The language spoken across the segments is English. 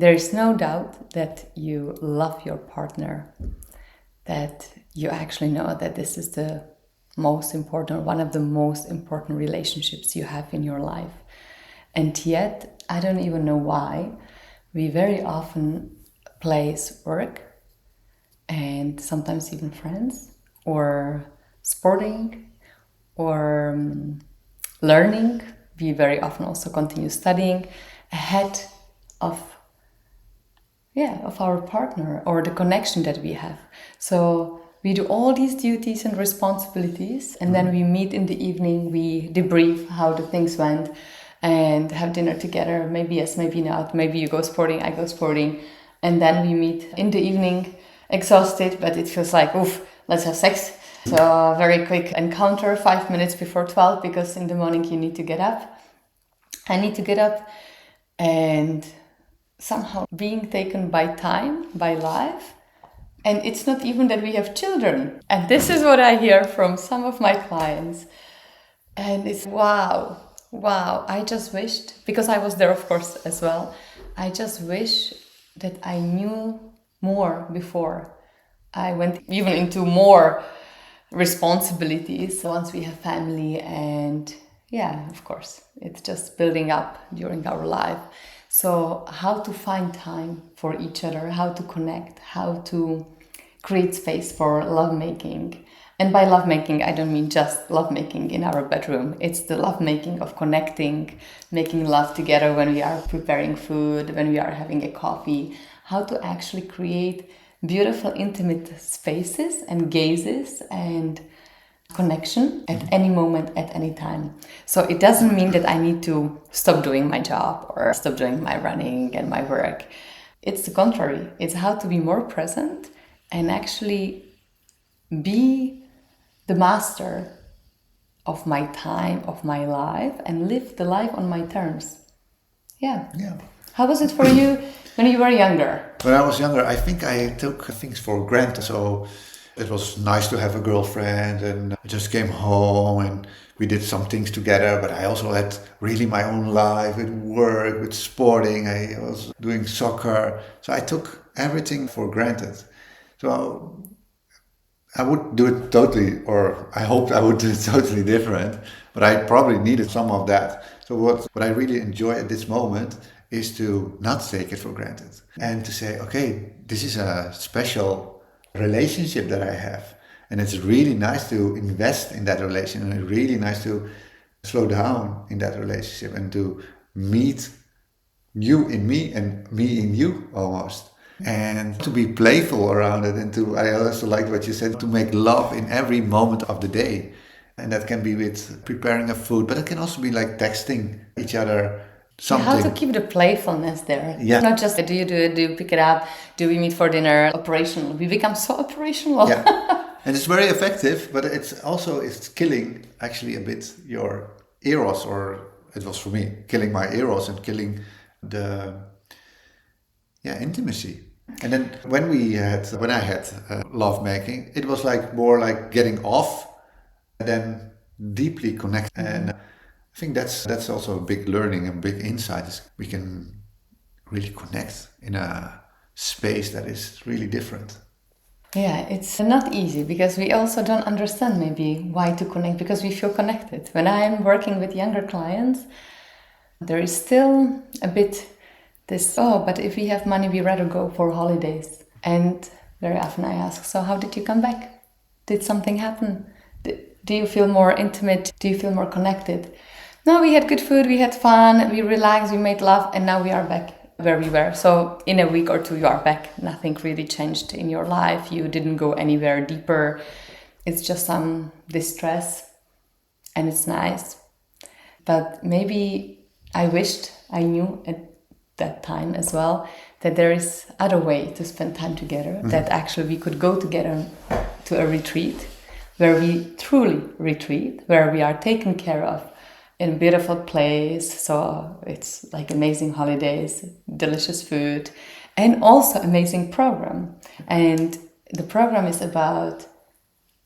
there is no doubt that you love your partner, that you actually know that this is the most important, one of the most important relationships you have in your life. And yet, I don't even know why, we very often place work and sometimes even friends or sporting or learning. We very often also continue studying ahead of our partner or the connection that we have. So we do all these duties and responsibilities, and then we meet in the evening, we debrief how the things went and have dinner together. Maybe yes, maybe not. Maybe you go sporting, I go sporting. And then we meet in the evening exhausted, but it feels like, oof, let's have sex. So a very quick encounter, 5 minutes before 12, because in the morning you need to get up. I need to get up, and somehow being taken by time, by life. And it's not even that we have children. And this is what I hear from some of my clients. And it's wow, I just wished, because I was there, of course, as well. I just wish that I knew more before I went even into more responsibilities once we have family. And yeah, of course, it's just building up during our life. So how to find time for each other, how to connect, how to create space for lovemaking. And by lovemaking, I don't mean just lovemaking in our bedroom. It's the lovemaking of connecting, making love together when we are preparing food, when we are having a coffee. How to actually create beautiful, intimate spaces and gazes and connection at any moment, at any time. So it doesn't mean that I need to stop doing my job or stop doing my running and my work. It's the contrary. It's how to be more present and actually be the master of my time, of my life, and live the life on my terms. Yeah. How was it for you when you were younger? When I was younger, I think I took things for granted. So it was nice to have a girlfriend, and I just came home and we did some things together. But I also had really my own life with work, with sporting. I was doing soccer. So I took everything for granted. So I would do it totally, or I hoped I would do it totally different, but I probably needed some of that. So what I really enjoy at this moment is to not take it for granted and to say, okay, this is a special relationship that I have. And it's really nice to invest in that relation, and it's really nice to slow down in that relationship and to meet you in me and me in you almost. And to be playful around it, and I also like what you said, to make love in every moment of the day. And that can be with preparing a food, but it can also be like texting each other something. How to keep the playfulness there. Yeah. Not just do you do it, do you pick it up, do we meet for dinner, operational. We become so operational. Yeah. And it's very effective, but it's killing actually a bit your eros, or it was for me, killing my eros and killing the intimacy. And then when I had love making, it was like more like getting off and then deeply connect. And I think that's also a big learning and big insight, is we can really connect in a space that is really different. Yeah, it's not easy because we also don't understand maybe why to connect, because we feel connected. When I'm working with younger clients, there is still a bit this, but if we have money, we rather go for holidays. And very often I ask, so how did you come back? Did something happen? Do you feel more intimate? Do you feel more connected? No, we had good food, we had fun, we relaxed, we made love, and now we are back where we were. So in a week or two, you are back. Nothing really changed in your life. You didn't go anywhere deeper. It's just some distress, and it's nice. But maybe I wished I knew at that time as well that there is other way to spend time together, that actually we could go together to a retreat where we truly retreat, where we are taken care of in a beautiful place. So it's like amazing holidays, delicious food, and also amazing program. And the program is about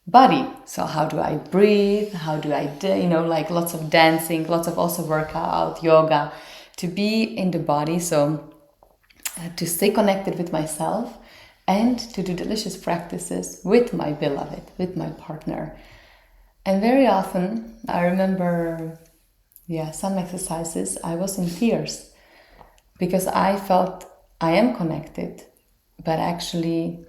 body. So how do I breathe? How do I do, like lots of dancing, lots of also workout, yoga, to be in the body. So to stay connected with myself and to do delicious practices with my beloved, with my partner. And very often, I remember, some exercises, I was in tears because I felt I am connected, but actually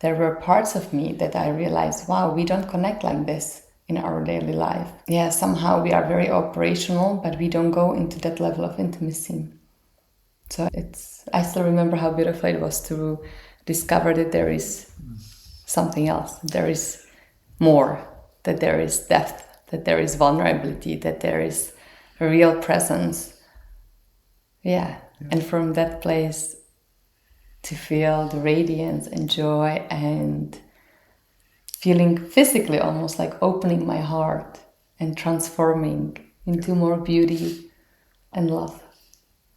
there were parts of me that I realized, wow, we don't connect like this in our daily life. Yeah, somehow we are very operational, but we don't go into that level of intimacy. So I still remember how beautiful it was to discover that there is something else, there is more, that there is depth, that there is vulnerability, that there is a real presence. Yeah. And from that place to feel the radiance and joy and feeling physically almost like opening my heart and transforming into more beauty and love.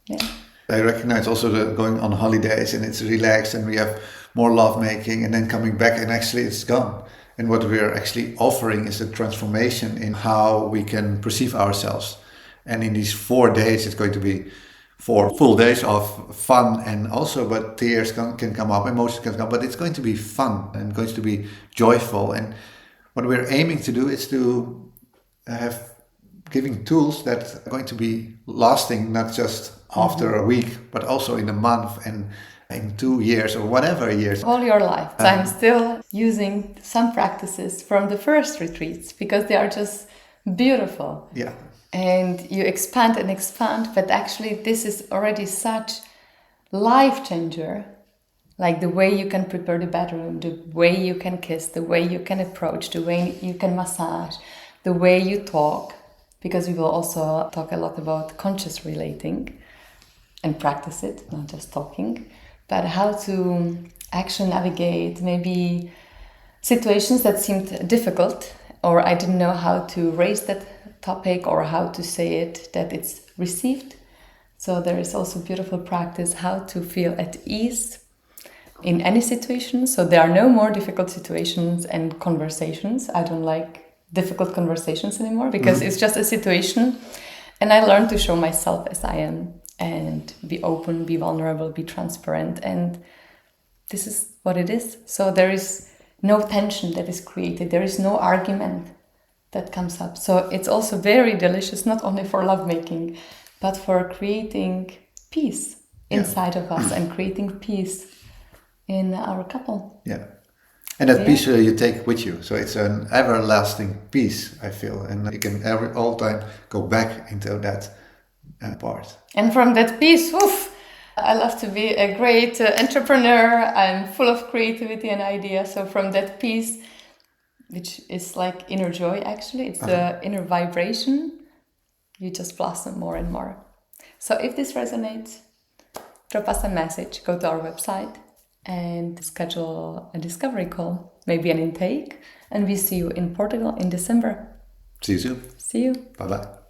Yeah. I recognize also the going on holidays and it's relaxed and we have more love making and then coming back and actually it's gone. And what we are actually offering is a transformation in how we can perceive ourselves. And in these 4 days, it's going to be 4 full days of fun and also, but tears can come up, emotions can come, but it's going to be fun and going to be joyful. And what we're aiming to do is to have giving tools that are going to be lasting, not just after a week, but also in a month and in 2 years or whatever years. All your life. I'm still using some practices from the first retreats because they are just beautiful. Yeah. And you expand and expand, but actually this is already such life changer. Like the way you can prepare the bedroom, the way you can kiss, the way you can approach, the way you can massage, the way you talk. Because we will also talk a lot about conscious relating and practice it, not just talking, but how to actually navigate maybe situations that seemed difficult, or I didn't know how to raise that topic or how to say it that it's received. So there is also beautiful practice how to feel at ease in any situation. So there are no more difficult situations and conversations. I don't like difficult conversations anymore because it's just a situation. And I learned to show myself as I am and be open, be vulnerable, be transparent. And this is what it is. So there is no tension that is created. There is no argument that comes up. So it's also very delicious, not only for lovemaking, but for creating peace inside of us and creating peace in our couple. Yeah. And that peace you take with you. So it's an everlasting peace, I feel. And you can all time go back into that part. And from that peace, I love to be a great entrepreneur. I'm full of creativity and ideas. So from that peace, which is like inner joy, actually, it's the inner vibration, you just blossom more and more. So if this resonates, drop us a message, go to our website and schedule a discovery call, maybe an intake. And we see you in Portugal in December. See you soon. See you. Bye-bye.